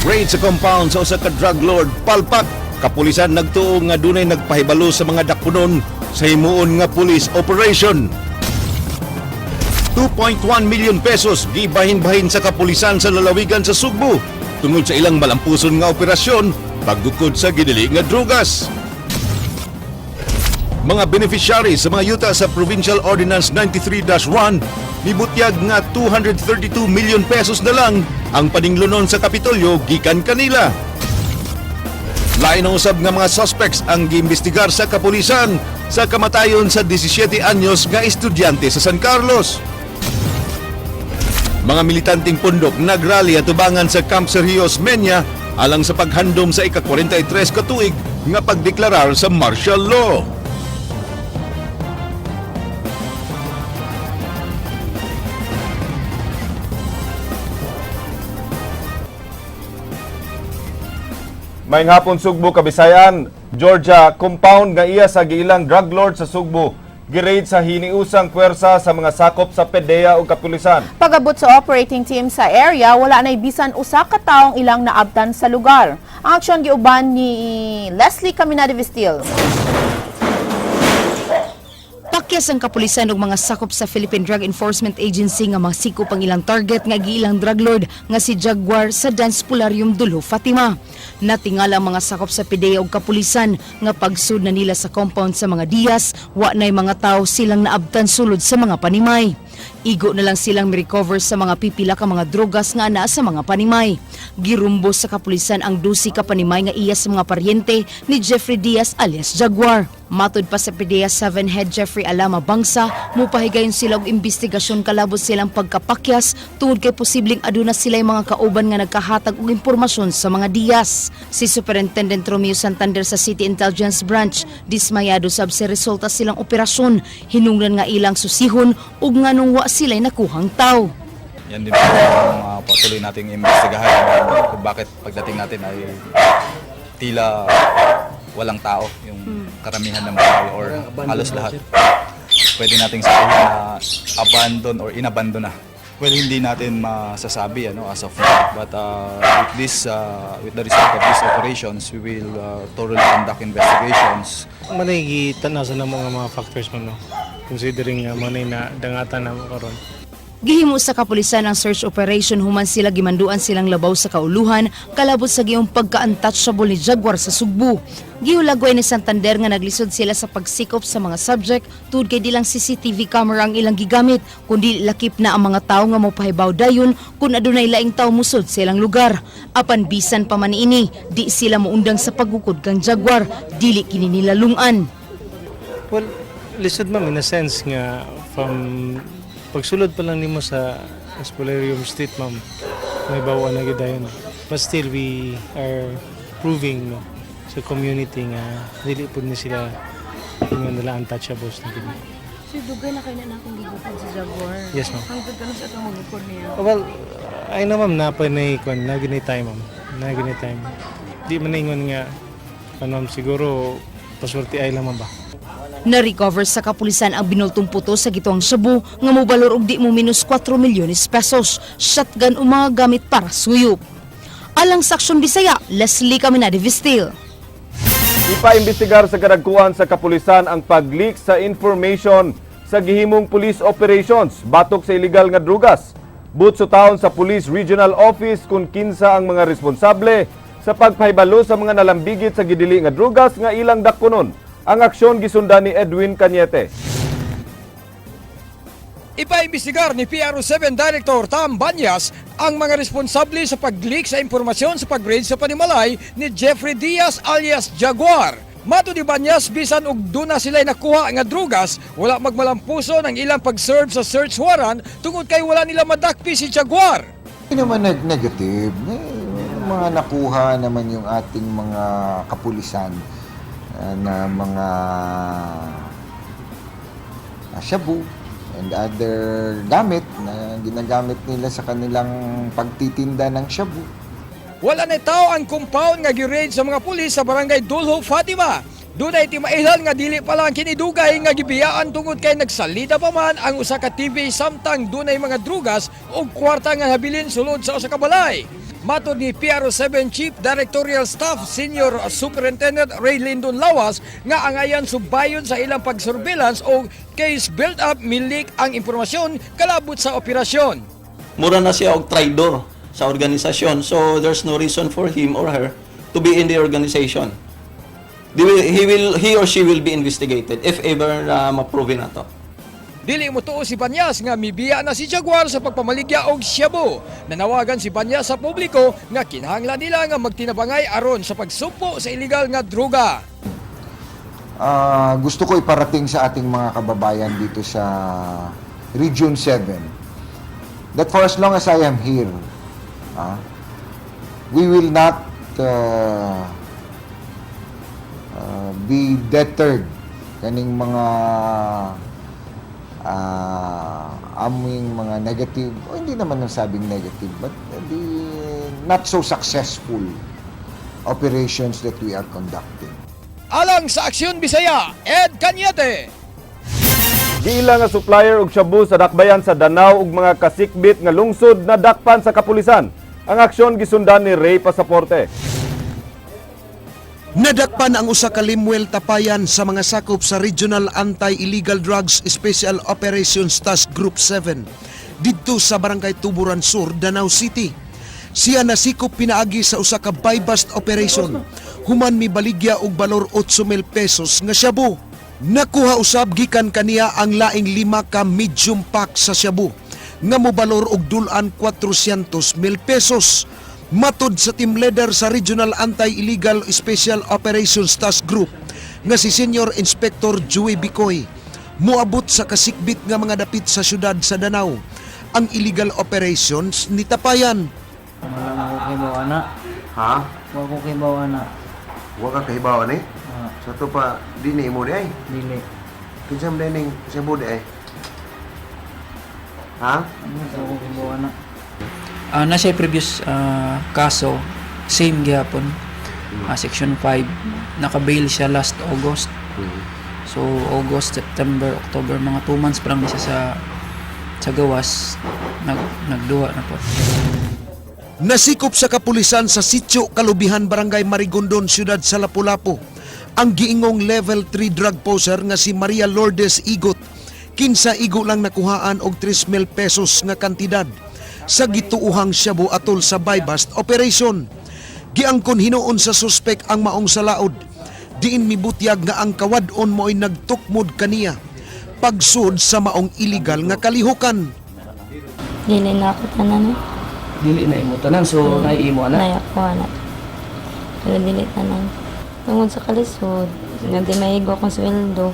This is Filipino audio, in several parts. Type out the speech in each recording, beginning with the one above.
Raid sa compound sa usa ka drug lord palpak. Kapulisan nagtuo nga dunay nagpahibalo sa mga dakpunon sa himuon nga police operation. 2.1 million pesos gibahin-bahin sa kapulisan sa lalawigan sa Sugbo tungod sa ilang malampuson nga operasyon paggukod sa gidili nga drugas. Mga beneficiary sa mga yuta sa Provincial Ordinance 93-1 nibutyag nga 232 million pesos na lang ang paninglunon sa Kapitolyo gikan kanila. Lain ang usab nga mga suspects ang giimbestigar sa kapulisan sa kamatayon sa 17 anyos nga estudyante sa San Carlos. Mga militanteng pundok nagrally at tubangan sa Camp Sergios Menya alang sa paghandom sa ika-43 katuig nga pagdeklarar sa martial law. Maayong hapon Sugbo, Kabisayan. Georgia, compound nga iya sa giilang drug lord sa Sugbo. Giraid sa hiniusang puwersa sa mga sakop sa PDEA o kapulisan. Pagabot sa operating team sa area, wala na bisan usa ka taong ilang naabtan sa lugar. Ang aksyon giuban ni Leslie Caminada Vistil. Pakyas ang kapulisan ug mga sakop sa Philippine Drug Enforcement Agency nga masikop ang ilang target nga giilang drug lord nga si Jaguar sa Dance Polarium Dulo, Fatima. Natingala ang mga sakop sa PDEA ug kapulisan nga pagsud na nila sa compound sa mga Diaz, wa nay mga tao silang naabtan sulod sa mga panimay. Igo na lang silang recover sa mga pipila ka mga drogas nga naa sa mga panimay. Girumbo sa kapulisan ang 12 ka panimay nga iya sa mga paryente ni Jeffrey Diaz alias Jaguar. Matod pa sa PDEA 7 Head Jeffrey Alama Bangsa, mupahigayon sila og investigasyon kalabot silang pagkapakyas tungod kay posibleng aduna sila mga kauban nga nagkahatag og impormasyon sa mga Diaz. Si Superintendent Romeo Santander sa City Intelligence Branch dismayado sab sa resulta silang operasyon, hinungdan nga ilang susihon ug nganong wa sila'y nakuhang tao. Yan din po ang patuloy nating imbestigahan kung bakit pagdating natin ay tila walang tao, yung karamihan ng mga tao or halos lahat. Pwede nating sabihin na abandon or inabandon na. Well, hindi natin masasabi as of now, but with the result of these operations, we will thoroughly conduct investigations. Manay tanasan ng mga factors mo, no? Considering manay na dangatan na karon. Gihimo sa kapulisan ang search operation human sila gimanduan silang labaw sa kauluhan kalabot sa giyong pagka-untouchable ni Jaguar sa Sugbo. Gihulagway ni Santander nga naglisod sila sa pagsikop sa mga subject tungod kay di lang CCTV camera ang ilang gigamit kundi lakip na ang mga tao nga mopahibaw dayon kung adunay laing tao musod sa ilang lugar. Apan bisan pa man ini, di sila moundang sa pagukod kang Jaguar, dili kini nila lungan. Well, lisod ma'am in a sense nga from pagsulod pa lang nimo sa Espolarium Street, ma'am, may bawa na gidayon. But still, we are proving sa community nga dili po ni sila yung nila untouchables na gini. So, dugay na kayo na akong gigupad sa Jaguar. Yes, ma'am. Hanggang ganun sa itong record niya. Well, ay na ma'am, napanay ko, naginay time, ma'am. Naginay time. Di man ingon nga, ma'am, siguro, paswerte ay lang, ma'am ba? Na-recover sa kapulisan ang binultong puto sa gitong Cebu nga mobalor og di mo minus 4 milyones pesos, shotgun o mga gamit para suyop. Alang sa Aksyon Bisaya, Leslie Caminada Vistil. Ipaimbestigar sa kadagkuan sa kapulisan ang pag-leak sa information sa gihimong police operations batok sa illegal nga drugas. Butso taon sa Police Regional Office kung kinsa ang mga responsable sa pagpahibalo sa mga nalambigit sa gidili nga drugas nga ilang dakpunon. Ang aksyon gisundan ni Edwin Cañete. Ipaimbestigar ni PRO7 Director Tam Banyas ang mga responsable sa pag-leak sa impormasyon sa pag-raid sa panimalay ni Jeffrey Diaz alias Jaguar. Mato di Banyas, bisan og duna sila'y nakuha nga drugas, wala magmalampuso ng ilang pag-serve sa search warrant tungod kay wala nila madakpi si Jaguar. Hindi naman negative. Mga nakuha naman yung ating mga kapulisan na mga shabu and other gamit na ginagamit nila sa kanilang pagtitinda ng shabu. Wala na tao ang compound nga gi-raid sa mga pulis sa barangay Dulho, Fatima. Dunay timailan nga dili pa lang kinidugay nga gibiyaan tungod kay nagsalida pa man ang usa ka TV samtang dunay mga drugas ug kwarta nga habilin sulod sa usa ka balay. Matod ni PRO7 Chief Directorial Staff Senior Superintendent Ray Lindon Lawas nga angayan subayon sa ilang pag-surveillance o case build-up milik ang impormasyon kalabot sa operasyon. Mura na siya og traidor sa organisasyon, so there's no reason for him or her to be in the organization. He or she will be investigated if ever ma-prove na to. Dili mo tuo si Banyas nga mibiya na si Jaguar sa pagpamaligya og shabu. Nanawagan si Banyas sa publiko nga kinahanglan nila nga magtinabangay aron sa pagsumpo sa illegal nga droga. Gusto ko iparating sa ating mga kababayan dito sa Region 7 that for as long as I am here, we will not be deterred kaning mga aming mga negative, o hindi naman nasabing negative, but the not so successful operations that we are conducting. Alang sa Aksyon Bisaya, Ed Cañete. Giila nga supplier og shabu sa dakbayan sa Danau ug mga kasikbit nga lungsod na dakpan sa kapulisan. Ang aksyon gisundan ni Ray Pasaporte. Nadakpan ang usa ka limwel tapayan sa mga sakop sa Regional Anti-Illegal Drugs Special Operations Task Group 7 didto sa Barangay Tuburan Sur, Danau City. Siya nasikop pinaagi sa usa ka buy-bust operation. Human mibaligya og balor 8,000 pesos nga shabu. Nakuha usab gikan kaniya ang laing 5 ka medium pack sa shabu nga mobalor og dulan 400,000 pesos. Matod sa team leader sa Regional Anti-Illegal Special Operations Task Group nga si Senior Inspector Joey Bicoy, muabot sa kasikbit nga mga dapit sa syudad sa Danau ang illegal operations ni tapayan. Wala ko kibawa na. Ha? Wala ko kibawa na. Wa ka kahibawa ni? Sa to pa, dini mo di ay? Dili. Kinsam dining sa budi ay? Ha? Wala ko kibawa na. Na siya previous kaso, same gyapon. Section 5. Naka-bail siya last August. So August, September, October, mga 2 months pa lang na siya sa gawas. Nagduwa na po. Nasikop sa kapulisan sa Sitio Kalubihan, Barangay Marigondon, Siyudad sa Lapu-Lapu ang giingong level 3 drug poser nga si Maria Lourdes Igot. 15 igo lang nakuhaan og 3,000 pesos nga kantidad sa gituuhang shabu atol sa buy-bust operation. Giangkon hinuon sa suspek ang maong salaod. Diin mibutyag nga ang kawadon mo'y nagtukmod kaniya pagsud sa maong illegal nga kalihukan. Dili na ako tanan. Dili na imo tanan, so naiimo na. Nayak ko na. Pero dili tanan. Tungod sa kalisod, nga di maigo akong sweldo.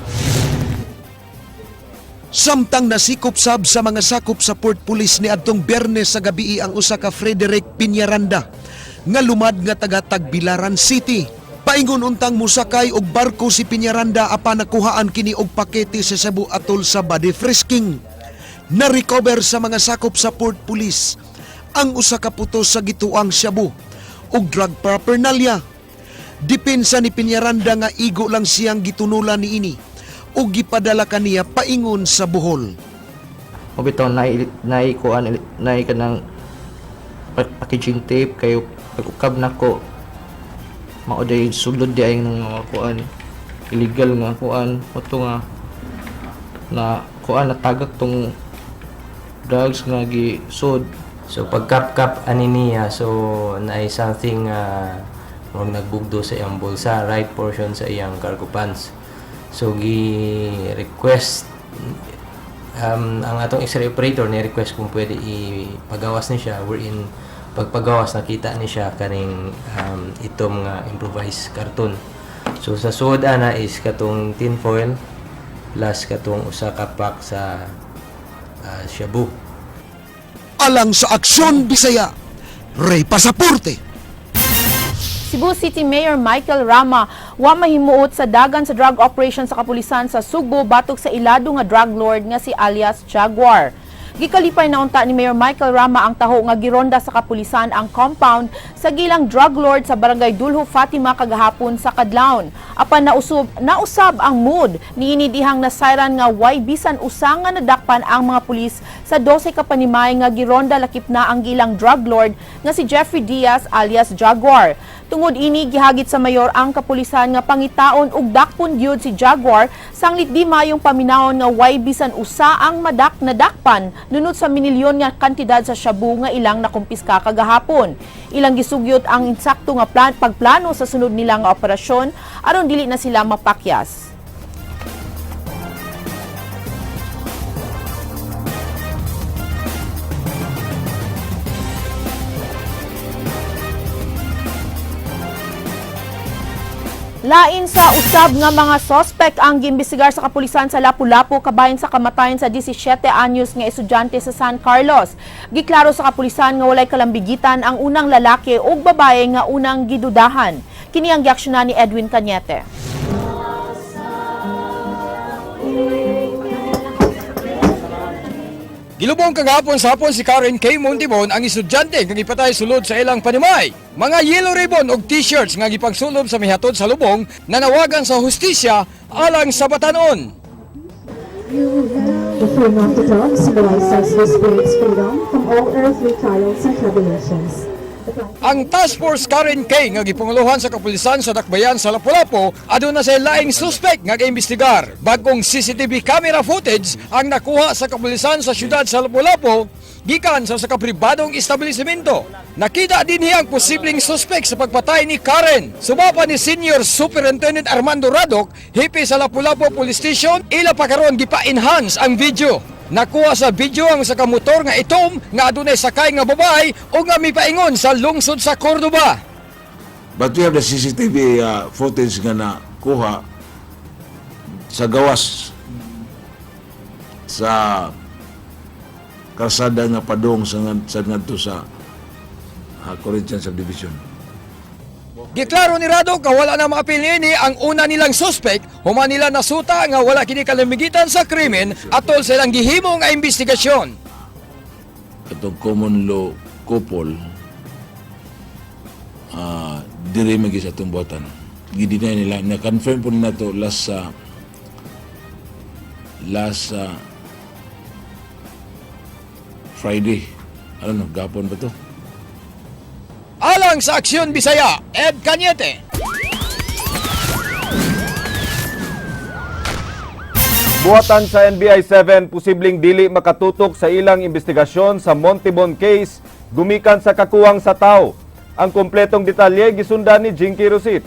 Samtang nasikop sab sa mga sakop sa Port Police ni adtong Biyernes sa gabi ang usa ka Frederick Piñaranda nga lumad nga taga Tagbilaran City. Paingon untang musakay og barko si Piñaranda apan nakuhaan kini og pakete sa Cebu atol sa body frisking. Na-recover sa mga sakop sa Port Police ang usa ka putos sa gituang shabu ug drug paraphernalia. Depensa ni Piñaranda nga igo lang siyang gitunulan niini o gipadala kaniya paingon sa Bohol. O bitaw naikuan ka ng packaging tape kayo pagukab nako. Mauday sulod di ay ng mga kuan illegal nga kuan oto nga na kuan natagak tong drugs nga gisud. So pagkap-kap ani niya, so naay something murag nagbugdo sa iyang bulsa, right portion sa iyang cargo pants. So gi-request ang atong X-ray operator ni request kung pwede ipagawas ni siya, wherein pagpagawas nakita ni siya kaning itom nga improvised carton. So sa suod ana is katong tin foil plus katong usa ka pack sa shabu. Alang sa Aksyon Bisaya, Ray Pasaporte. Cebu City Mayor Michael Rama wa mahimuot sa dagan sa drug operation sa kapulisan sa Sugbo batok sa ilado nga drug lord nga si alias Jaguar. Gikalipay na unta ni Mayor Michael Rama ang taho nga gironda sa kapulisan ang compound sa gilang drug lord sa barangay Dulho Fatima kagahapon sa Kadlawon. Apan nausab ang mood niini dihang nasayran nga way bisan usa nga nadakpan ang mga pulis sa 12 ka panimay nga gironda lakip na ang gilang drug lord nga si Jeffrey Diaz alias Jaguar. Tungod ini gihagit sa mayor ang kapulisan nga pangitaon ug dakpon gyud si Jaguar sanglit di mayong paminawon nga way bisan usa ang nadakpan nunod sa minilyon nga kantidad sa shabu nga ilang nakumpiska kagahapon. Ilang gisugyot ang insakto nga pagplano sa sunod nila nga operasyon aron dili na sila mapakyas. Lain sa usab nga mga sospek ang giimbestigar sa kapulisan sa Lapu-Lapu kabahin sa kamatayon sa 17 anyos nga estudyante sa San Carlos. Giklaro sa kapulisan nga walay kalambigitan ang unang lalaki ug babae nga unang gidudahan. Kini ang giaksyonan ni Edwin Cañete. Gilubong kagahapon sa hapon si Karen K. Montibon ang estudyante nga gipatay sulod sa ilang panimay. Mga yellow ribbon o t-shirts nga gipagsulob sa mihatod sa lubong nanawagan sa hustisya alang sa batanon. The freedom of the dog symbolizes the spirit's freedom from all earthly trials and tribulations. Ang Task Force Karen K nga gipanguluhan sa kapulisan sa Dakbayan sa Lapu-Lapu aduna sa laing suspect nga giimbestigar. Bagong CCTV camera footage ang nakuha sa kapulisan sa syudad sa Lapu-Lapu gikan sa pribadong establishmento. Nakita din niya ang posibleng suspect sa pagpatay ni Karen. Sumapa ni Senior Superintendent Armando Radok, hipi sa Lapu-Lapu Police Station, ila pa karon gipa-enhance ang video. Nakuha sa video ang sa kamotor nga itom nga adunay sakay nga babae o nga mipaingon sa lungsod sa Cordoba. But we have the CCTV footage nga nakuha sa gawas sa kalsada nga padong sa ngadto sa Corinthian Subdivision. Giklaro ni Radok nga wala na maapil niini ang una nilang suspect, human nila nasuta nga wala kini kalamigitan sa krimen atol sa ilang gihimo nga investigasyon. Itong common law couple, diri magi sa itong buhatan. Gidinay nila, na-confirm po nila ito last Friday. Ano, gapon ba ito? Alang sa Aksyon Bisaya, Ed Cañete. Buhatan sa NBI 7, posibleng dili makatutok sa ilang investigasyon sa Montibon case gumikan sa kakuwang sa tao. Ang kompletong detalye gisundan ni Jinky Rosit.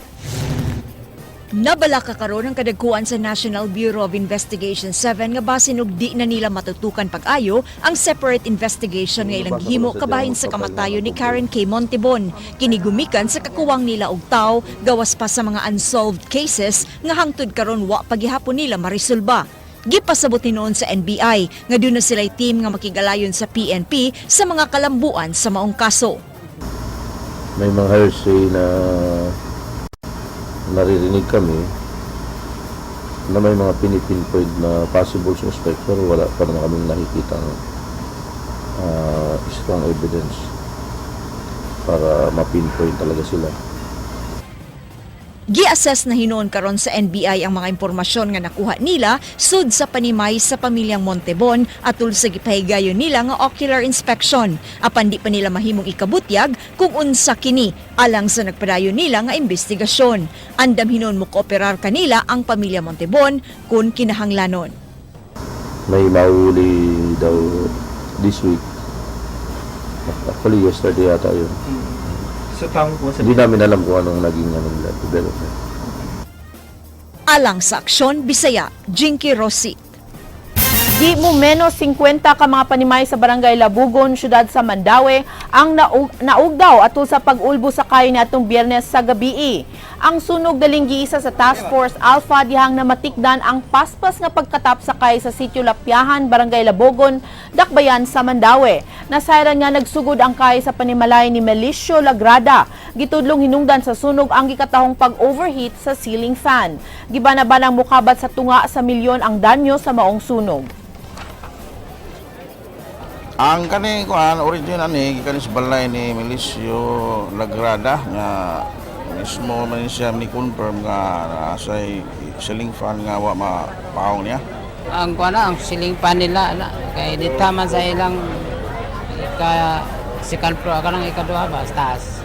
Nabala ka karon ang kadagkuan sa National Bureau of Investigation 7 nga basin og di na nila matutukan pag-ayo ang separate investigation nga ilang gihimo kabahin sa kamatayon ni Karen K. Montibon. Kini gumikan sa kakuwang nila og tawo gawas pa sa mga unsolved cases nga hangtod karon wa pagihapon nila marisolba. Gipasabot ni noon sa NBI nga doon na sila'y team nga makigalayon sa PNP sa mga kalambuan sa maong kaso. May mga hearsay na naririnig kami na may mga pinipinpoint na possible suspect pero wala pa naman kami nakikita strong evidence para mapinpoint talaga sila. Gi-assess na hinoon karon sa NBI ang mga impormasyon nga nakuha nila sud sa panimay sa pamilyang Montibon atol sa gipahigayon nila nga ocular inspection. Apan di pa nila mahimong ikabutyag kung unsa kini alang sa nagpadayon nila nga investigasyon. Andam hinoon mo kooperar kanila ang pamilya Montibon kung kinahanglanon. May mahuli daw this week. Actually yesterday yata yun. Hindi namin alam kung anong naging development. Alang sa Aksyon Bisaya, Jinky Rosit. Di mo menos 50 ka mga panimay sa barangay Labugon, syudad sa Mandaue, ang naugdaw atul sa pag-ulbo sa kayo ni atong Biyernes sa gabi. Ang sunog daling giisa sa Task Force Alpha dihang namatikdan ang paspas nga pagkatap sa kay sa sitio Lapyahan, barangay Labugon, Dakbayan sa Mandaue. Nasayran nga nagsugod ang kay sa panimalay ni Melicio Lagrada. Gitudlong hinungdan sa sunog ang gikatahong pag-overheat sa ceiling fan. Gibanabanang mukabat sa tunga sa milyon ang danyo sa maong sunog. Ang kani kuan original ni kani sa balay ni Milicio Lagrada nga mismo man siya ni confirm nga say ceiling fan nga wa mapaong niya. Ang kuana ang ceiling fan nila kay di tama sa ilang second floor ka lang ikaduha ba taas.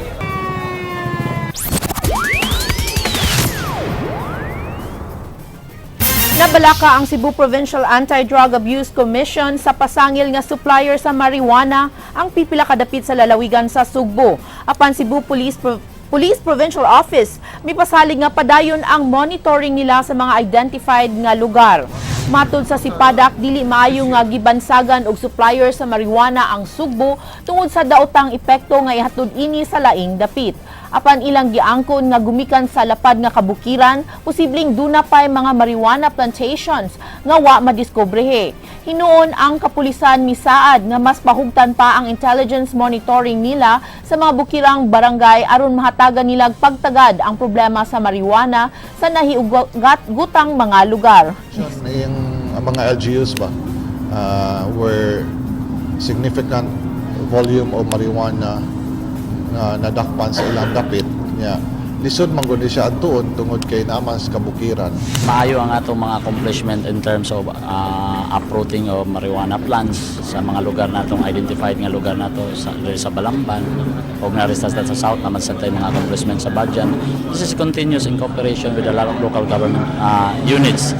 Nabalaka ang Cebu Provincial Anti-Drug Abuse Commission sa pasangil nga supplier sa marijuana ang pipila kadapit sa lalawigan sa Sugbo. Apan Cebu Police Provincial Office, may pasalig nga padayon ang monitoring nila sa mga identified nga lugar. Matod sa Sipadak, dili maayo nga gibansagan og supplier sa marijuana ang Sugbo tungod sa daotang epekto nga ihatod ini sa laing dapit. Apan ilang giangkon nga gumikan sa lapad nga kabukiran, posibleng duna pay mga marijuana plantations nga wa madiskobrehe. Hinuon ang kapulisan misaad nga mas pahugtan pa ang intelligence monitoring nila sa mga bukirang barangay aron mahatagan nilag pagtagad ang problema sa marijuana sa nahiugat gutang mga lugar. Ang mga LGUs ba where significant volume of marijuana na nadakpan sa ilang dapit niya. Lisod man gud siya adtuon tungod kay naman sa kabukiran. Maayo ang atong mga accomplishment in terms of uprooting of marijuana plants sa mga lugar natong identified nga lugar nato sa Balamban o na-restas sa south naman sa tayo mga accomplishment sa Badjan. This is continuous in cooperation with a lot of local government units.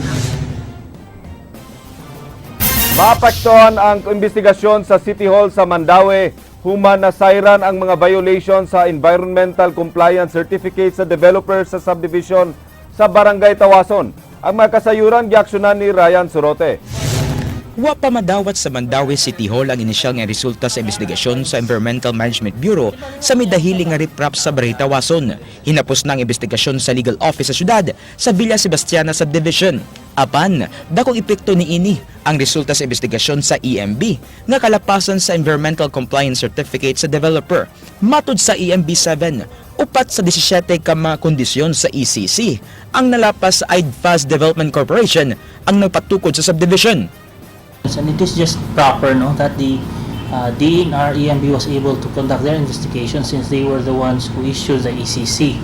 Maapektuhan ang investigasyon sa City Hall sa Mandaue. Human nasayran ang mga violation sa Environmental Compliance Certificate sa developer sa subdivision sa Barangay Tawason. Ang mga kasayuran giaksyonan ni Ryan Sorote. Wa pa madawat sa Mandaue City Hall ang inisyal nga resulta sa investigasyon sa Environmental Management Bureau sa midahili nga riprap sa Barangay Tawason. Hinapos na ang investigasyon sa Legal Office sa syudad sa Villa Sebastiana Subdivision. Apan, dakong epekto ni ini ang resulta sa investigasyon sa EMB nga kalapasan sa Environmental Compliance Certificate sa developer. Matod sa EMB 7, upat sa 17 ka mga kondisyon sa ECC ang nalapas sa IDFAS Development Corporation ang nagpatukod sa subdivision. And it is just proper that the DNR EMB was able to conduct their investigation since they were the ones who issued the ECC.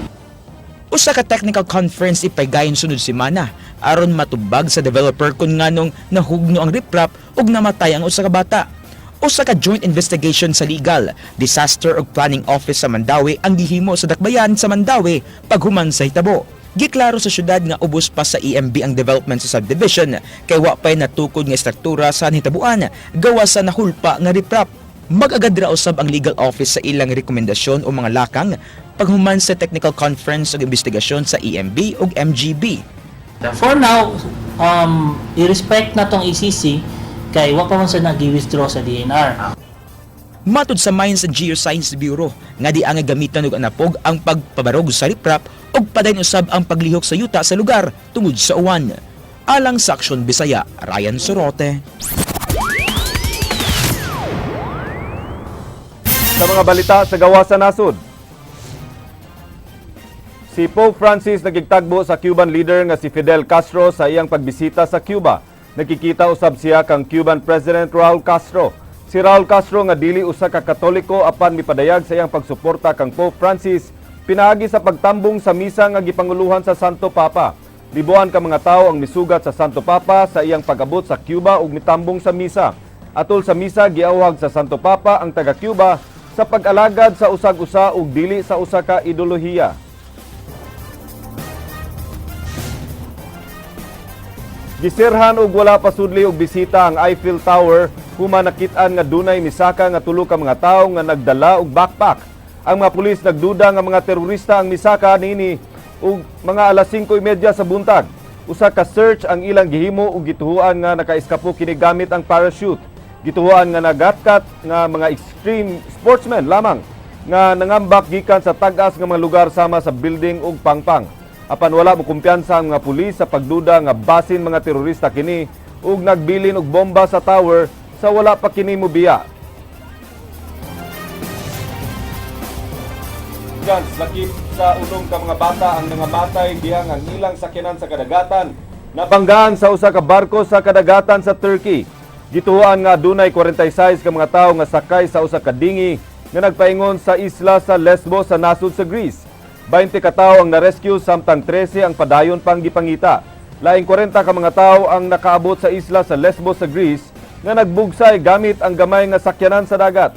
Usa ka technical conference ipaygayon sunod semana aron matubag sa developer kung nganong nahugno ang riprap ug namatay ang usa ka bata. Usa ka joint investigation sa Legal, Disaster ug Planning Office sa Mandaue ang gihimo sa dakbayan sa Mandaue paghuman sa hitabo. Giklaro sa syudad nga ubos pa sa EMB ang development sa subdivision kay wa pay natukod nga struktura sa hitabuan gawa sa nahulpa nga riprap. Mag-agad ra usab ang legal office sa ilang rekomendasyon o mga lakang paghuman sa technical conference ug investigasyon sa EMB ug MGB. For now, i-respect na tong ECC kay wa pa man sa nag-withdraw sa DNR. Matod sa Mines and Geoscience Bureau nga di ang gamitan og anapog ang pagpabarog sa riprap ug padayon usab ang paglihok sa yuta sa lugar tungod sa uwan. Alang sa Aksyon Bisaya, Ryan Sorote. Sa mga balita sa gawa sa nasud. Si Pope Francis nagigtagbo sa Cuban leader nga si Fidel Castro sa iyang pagbisita sa Cuba. Nakikita usab siya kang Cuban President Raul Castro. Si Raul Castro nga dili usa ka Katoliko apan mipadayag sa iyang pagsuporta kang Pope Francis pinaagi sa pagtambong sa misa nga gipanguluhan sa Santo Papa. Libuan ka mga tawo ang misugat sa Santo Papa sa iyang pag-abot sa Cuba ug mitambong sa misa. Atol sa misa giawhag sa Santo Papa ang taga Cuba sa pag-alagad sa usag-usa ug dili sa usa ka ideolohiya. Gisirhan og wala pasudli og bisita ang Eiffel Tower human nakit-an nga dunay misaka nga tulo ka mga tawo nga nagdala og backpack. Ang mga pulis nagduda nga mga terorista ang misaka nini ug mga alas 5:30 sa buntag. Usa ka search ang ilang gihimo ug gituhuan nga nakaiskapo kini gamit ang parachute. Gituhuan nga nagatkat nga mga extreme sportsmen lamang nga nangambak gikan sa tag-as nga mga lugar sama sa building ug pangpang. Apan wala mo kumpiyansa ang mga pulis sa pagduda nga basin mga terorista kini ug nagbilin og bomba sa tower sa wala pa kini mobiya. Lakip sa ulong ka mga bata ang nangamatay dihang ang ilang sakyanan sa kadagatan. Nabanggaan sa usa ka barko sa kadagatan sa Turkey. Gituhuan nga dunay 46 ka mga tawo nga sakay sa usa ka dingi nga nagpaingon sa isla sa Lesbos sa nasud sa Greece. 20 ka tawo ang na-rescue samtang 13 ang padayon pang gipangita. Laing 40 ka mga tawo ang nakaabot sa isla sa Lesbos sa Greece nga nagbugsay gamit ang gamay nga sakyanan sa dagat.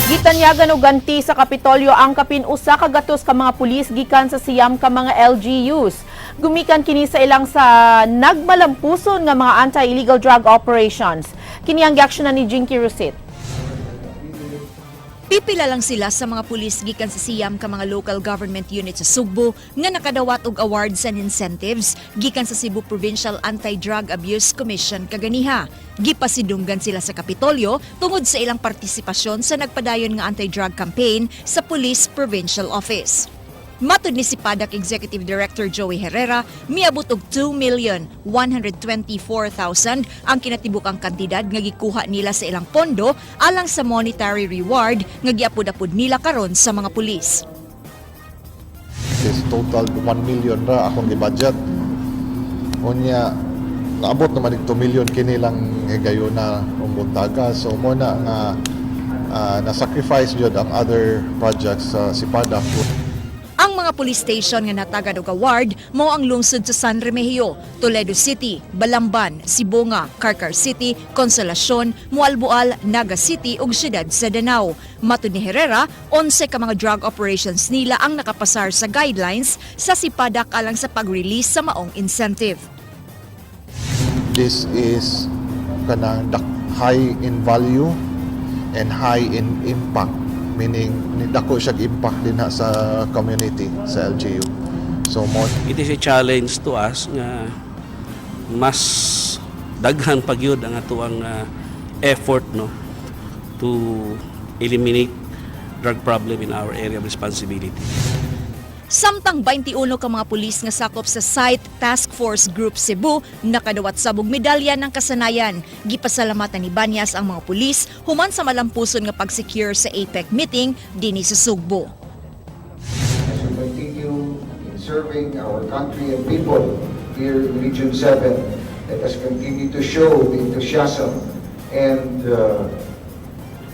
Gitanyagan og ganti sa Kapitolyo ang kapin usa ka gatos ka mga pulis gikan sa siyam ka mga LGUs. Gumikan kini sa ilang sa nagmalampuson nga mga anti-illegal drug operations. Kini ang giaksyonan ni Jinky Rusit. Pipila lang sila sa mga pulis gikan sa siyam ka mga local government unit sa Sugbo nga nakadawat og awards and incentives gikan sa Cebu Provincial Anti-Drug Abuse Commission kaganiha. Gipasidunggan sila sa Kapitolyo tungod sa ilang partisipasyon sa nagpadayon nga anti-drug campaign sa Police Provincial Office. Matud ni si PADAC Executive Director Joey Herrera, miabot og 2,124,000 ang kinatibukang kantidad nga gikuha nila sa ilang pondo alang sa monetary reward nga giapod-apod nila karon sa mga pulis. This total 1 million ra akong gi-budget. Unya naabot naman og 2 million kini lang higayuna umbuntaga. So mo na nga na-sacrifice jud ang other projects sa si PADAC. Ang mga police station nga natagad og award mao ang lungsod sa San Remigio, Toledo City, Balamban, Sibonga, Carcar City, Consolacion, Mualboal, Naga City ug siyudad sa Danao. Matud ni Herrera, 11 ka mga drug operations nila ang nakapasar sa guidelines sa SIPADAC alang sa pag-release sa maong incentive. This is kanang high in value and high in impact, meaning dako siya impact din sa community sa LGU. So it is a challenge to us nga mas daghan pagyud ang atuang effort no to eliminate drug problem in our area of responsibility. Samtang 21 ka mga pulis nga sakop sa Site Task Force Group Cebu nakadawat sabog medalya ng kasanayan. Gipasalamatan ni Banyas ang mga pulis human sa malampuson nga pag-secure sa APEC meeting dinhi sa Sugbo. As we continue in serving our country and people here in Region 7, let us continue to show the enthusiasm and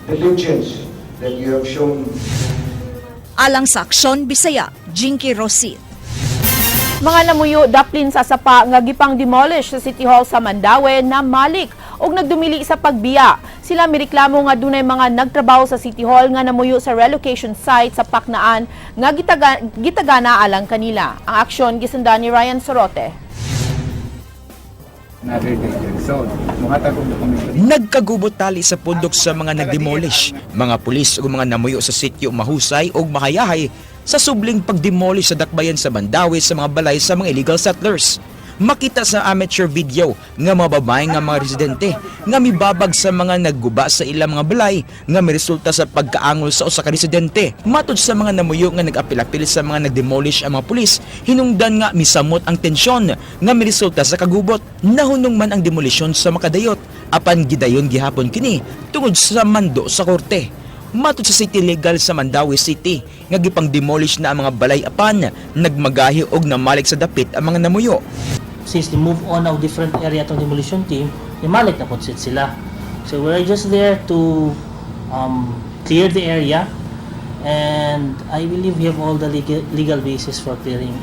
diligence that you have shown. Alang sa Aksyon Bisaya, Jinky Rosit. Mga namuyo daplin sa sapa nga gipang demolish sa City Hall sa Mandaue na malik og nagdumili sa pagbiya. Sila mireklamo nga dunay mga nagtrabaho sa City Hall nga namuyo sa relocation site sa Paknaan nga gitagana alang kanila. Ang aksyon gisundan ni Ryan Sorote. Nagkagubot tali sa pundok sa mga nagdemolish. Mga pulis o mga namuyo sa sitio mahusay o mahayahay sa subling pagdemolish sa dakbayan sa Mandaue sa mga balay sa mga illegal settlers. Makita sa amateur video nga mga babae nga mga residente nga mibabag sa mga nagguba sa ilang mga balay nga miresulta sa pagkaangol sa usa ka residente. Matod sa mga namuyo nga nag-apil-apil sa mga nagdemolish ang mga pulis, hinungdan nga misamot ang tensyon nga miresulta sa kagubot. Nahunong man ang demolisyon sa makadayot apan gidayon gihapon kini tungod sa mando sa korte. Matod sa City Legal sa Mandaue City nga gipang demolish na ang mga balay apan nagmagahi og namalik sa dapit ang mga namuyo. Since they move on of different area to demolition team, imalik na po sila. So we're just there to clear the area, and I believe we have all the legal basis for clearing.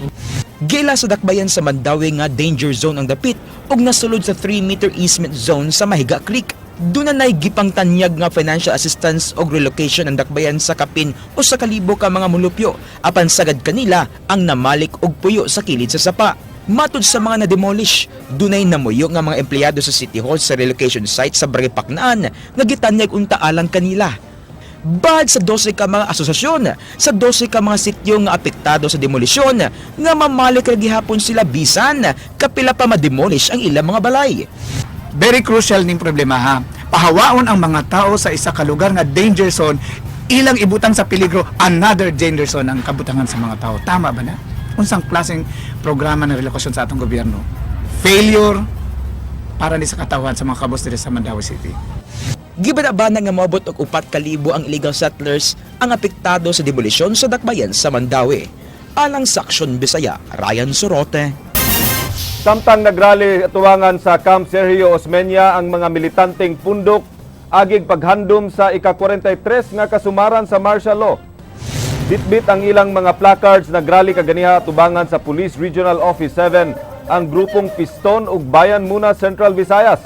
Gila sa dakbayan sa Mandaue nga danger zone ang dapit ug nasulod sa 3-meter easement zone sa Mahiga Creek. Doon na gipang tanyag nga financial assistance o relocation ang dakbayan sa kapin o sa kalibo ka mga mulupyo apan sagad kanila ang namalik og puyo sa kilid sa sapa. Matod sa mga na-demolish, dunay namuyo nga mga empleyado sa City Hall sa relocation site sa Barangay Paknaan nga gitanyag unta alang kanila. Bad sa 12 ka mga asosasyon, sa 12 ka mga sityo nga apektado sa demolisyon, nga mamalik ra gihapon sila bisan kapila pa ma-demolish ang ilang mga balay. Very crucial ning problema ha. Pahawaon ang mga tao sa isa ka lugar nga danger zone, ilang ibutang sa peligro another danger zone ang kabutangan sa mga tao. Tama ba na? Unsang klaseng programa ng relokasyon sa atong gobyerno? Failure para ni sa katawan sa mga kabos diri sa Mandaue City. Gibanabanan nga moabot og 4,000 ang illegal settlers ang apektado sa demolisyon sa dakbayan sa Mandaue. Alang sa Aksyon Bisaya, Ryan Sorote. Samtang nagrally tuwangan sa Camp Sergio Osmeña ang mga militanteng pundok agig paghandom sa ika-43 nga kasumaran sa martial law. Bitbit ang ilang mga placards nagrally kaganiha tubangan sa Police Regional Office 7 ang grupong Piston ug Bayan Muna Central Visayas.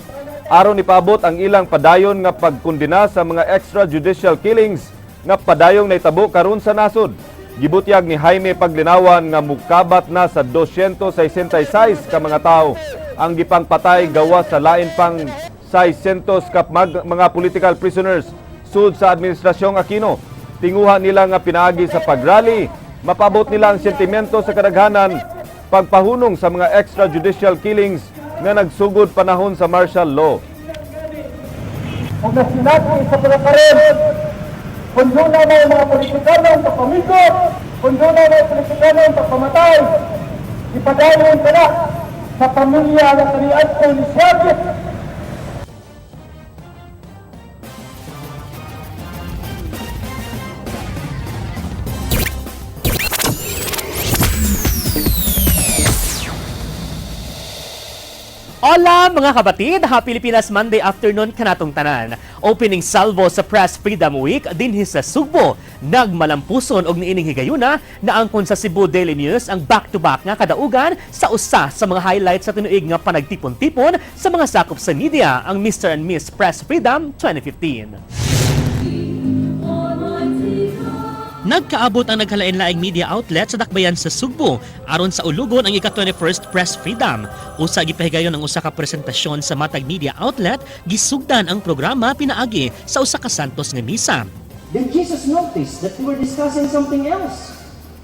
Aron ipaabot ang ilang padayon nga pagkundina sa mga extrajudicial killings nga padayong naitabo karon sa nasod. Gibutyag ni Jaime Paglinawan nga mukabat na sa 266 ka mga tao ang gipangpatay gawa sa lain pang 600 ka mga political prisoners sud sa Administrasyong Aquino. Tinguha nila nga pinaagi sa pagrally, mapabot nila ang sentimento sa kadaghanan pagpahunong sa mga extrajudicial killings nga nagsugod panahon sa martial law. Kung nasinati sa pagkakaroon, kung doon na may mga politikanong pagpamikot, kung doon na may politikanong pagpamatay, ipadayon ka na sa pamilya na kaniad ko ni Siyagit. Hola mga kabatid! Pilipinas Monday afternoon kanatong tanan. Opening salvo sa Press Freedom Week dinhi sa Sugbo. Nagmalampuson og niining higayuna na angkon sa Cebu Daily News ang back-to-back nga kadaugan sa usa sa mga highlights sa tinuig nga panagtipon-tipon sa mga sakop sa media ang Mr. and Miss Press Freedom 2015. Nagkaabot ang nagkalain-laing media outlet sa dakbayan sa Sugbo aron sa ulugon ang ika-21st Press Freedom. Usa gipahigayon ang usa ka presentasyon sa matag media outlet, gisugdan ang programa pinaagi sa usa ka santos nga misa. Then Jesus noticed that we were discussing something else.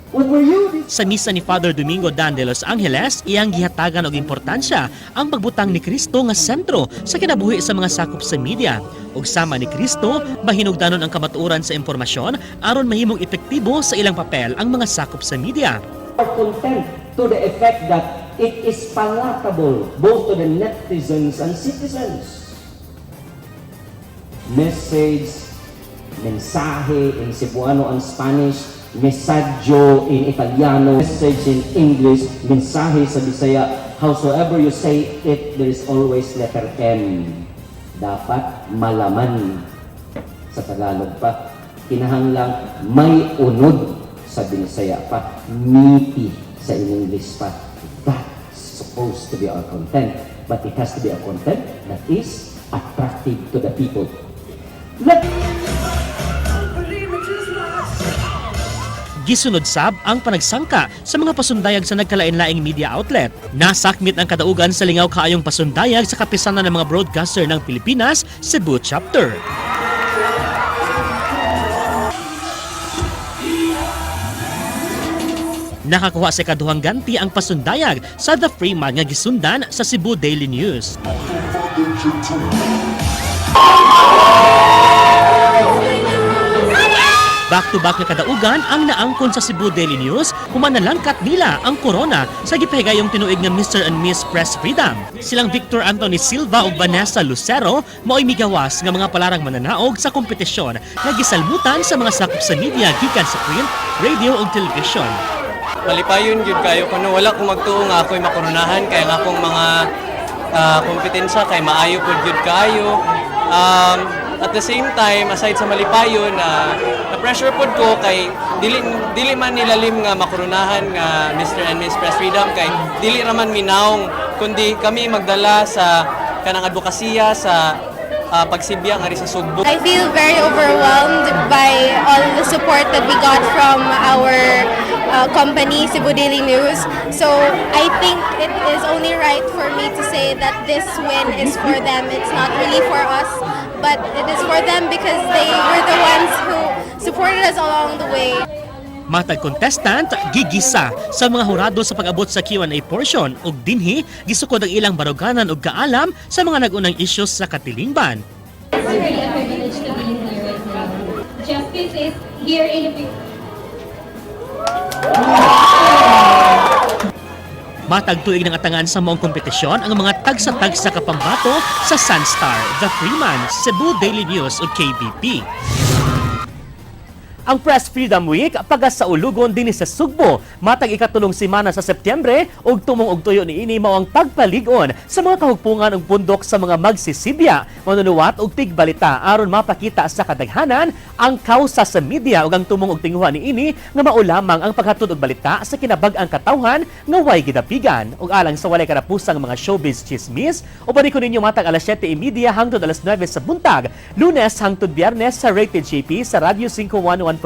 What were you? Sa misa ni Father Domingo Dan de Los Angeles, iyang gihatagan og importansya ang pagbutang ni Kristo nga sentro sa kinabuhi sa mga sakop sa media. Ug sama ni Kristo, mahinugdanon ang kamatuoran sa impormasyon aron mahimong epektibo sa ilang papel ang mga sakop sa media. Content to the effect that it is palatable both to the netizens and citizens. Message, mensahe in Cebuano and Spanish, messaggio in Italiano, message in English, mensahe sa Bisaya. Howsoever you say it, there is always letter M. Dapat malaman sa Tagalog pa. Kinahanglang may unod sa Bisaya pa. Meaty sa English pa. That's supposed to be our content. But it has to be a content that is attractive to the people. Gisunod sab ang panagsangka sa mga pasundayag sa nagkalain-laing media outlet. Nasakmit ang kadaugan sa lingaw kaayong pasundayag sa kapisanan ng mga broadcaster ng Pilipinas, Cebu Chapter. Nakakuha sa kaduhang ganti ang pasundayag sa The Freeman nga gisundan sa Cebu Daily News. Back-to-back na kadaugan ang naangkon sa Cebu Daily News, humanalangkat nila ang corona sa gipahigayong tinuig nga Mr. and Miss Press Freedom. Silang Victor Anthony Silva ug Vanessa Lucero mao'y migawas nga mga palarang mananaog sa kompetisyon nga gisalmutan sa mga sakop sa media gikan sa print, radio ug television. Malipayon gyud kayo kuno wala ko magtuo nga ako'y makorunahan kaya nga akong mga kompetensya kay maayo pud gyud kayo. At the same time, aside sa malipayon, na-pressure pod ko kay dili man nilalim nga makorunahan nga Mr. and Miss Press Freedom kay dili raman minaong kundi kami magdala sa kanang advokasya sa pagsibya nga ri sa Sugbo. I feel very overwhelmed by all the support that we got from our company, Cebu Daily News. So I think it is only right for me to say that this win is for them. It's not really for us, but it is for them because they were the ones who supported us along the way. Matag contestant gigisa sa mga hurado sa pag-abot sa Q&A portion ug dinhi gisukod ang ilang baruganan ug kaalam sa mga nag-unang issues sa katilingban. It's really a privilege to be here right now. Justice is here in the Matag tuig ng atangan sa maong kompetisyon ang mga tagsa-tagsa kapambato sa Sunstar, The Freeman, Cebu Daily News ug KBP. Ang Press Freedom Week pagasaulugon din sa Sugbo matag ikatulong semana sa Setyembre ug tumong og tuyo niini mao ang pagpalig-on sa mga kahugpungan ug bundok sa mga magsisibya, manunuwat ug tigbalita aron mapakita sa kadaghanan ang kausa sa media ug ang tumong og tinguha niini nga mao lamang ang paghatod og balita sa kinabag-ang katawhan nga way gidapigan ug alang sa walay karapusang mga showbiz chismis o balik ko ninyo matag alas 7:30 hangtod alas 9 sa buntag, Lunes hangtod Biyernes sa Rated JP sa Radio 511.9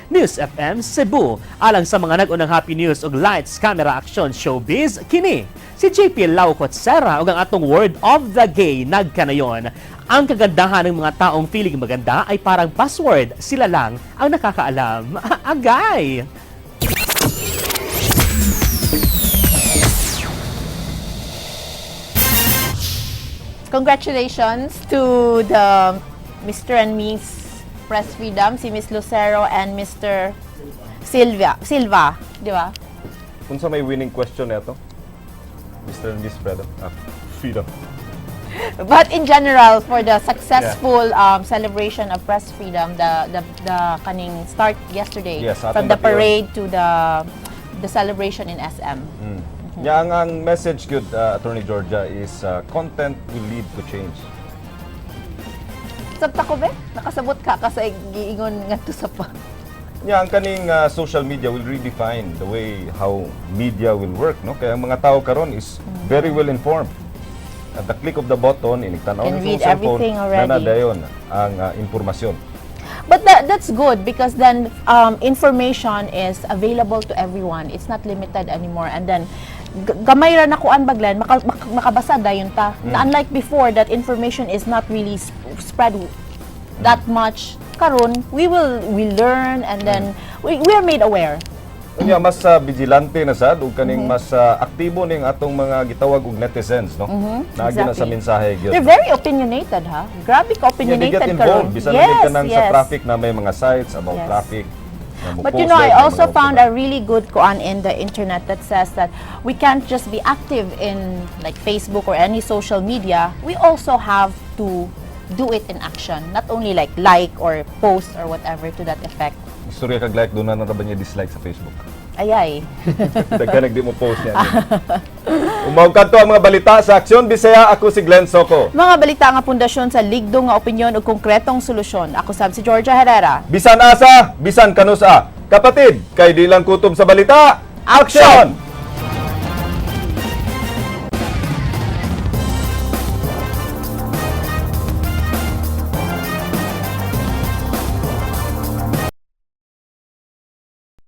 News FM Cebu. Alang sa mga nag-unang happy news ug lights, camera, action, showbiz, kini si JP Laucot Serra ug ang atong word of the day nagkanayon. Ang kagandahan ng mga taong feeling maganda ay parang password, sila lang ang nakakaalam. Agay! Congratulations to the Mr. and Miss Press Freedom, si Miss Lucero and Mr. Silva, di ba? Kung sa may winning question na ito, Mr. and Miss Freedom. But in general, for the successful celebration of Press Freedom, the kaning start yesterday, Yes, from atong the parade to the celebration in SM. Yang ang message good, Attorney Georgia, is content will lead to change. Sabta ko be? Nakasabot ka kasi giingon nga to sa pa. Yang kaning social media will redefine the way how media will work, no? Kaya ang mga tao karon is very well informed. At the click of the button, iniktan-aw Can ng read cellphone, everything already. na dayon ang impormasyon. But that's good because then information is available to everyone. It's not limited anymore. And then gamay ra na kuan baglan makabasa dayon ta. Na unlike before that information is not really spread that much. Karon we learn and then we are made aware. Unya mas vigilante na sad ug kaning mas aktibo ning atong mga gitawag og netizens, no? Naagi na sa mensahe gyud. They're very opinionated, ha? Grabe ka opinionated they get involved. Bisan ka nang sa traffic na may mga sites about traffic. But you know, I also found a really good koan in the internet that says that we can't just be active in like Facebook or any social media. We also have to do it in action, not only like or post or whatever to that effect. Istorya kag like doon na ba niya dislike sa Facebook? Ayay. Daghan nagdi mo post niya. Umaw kadto ang mga balita sa Aksyon Bisaya. Ako si Glenn Soco. Mga balita nga pundasyon sa ligdong nga opinyon ug konkretong solusyon. Ako sab si Georgia Herrera. Bisan asa, bisan kanusa. Kapatid, kay di lang kutob sa balita, aksyon!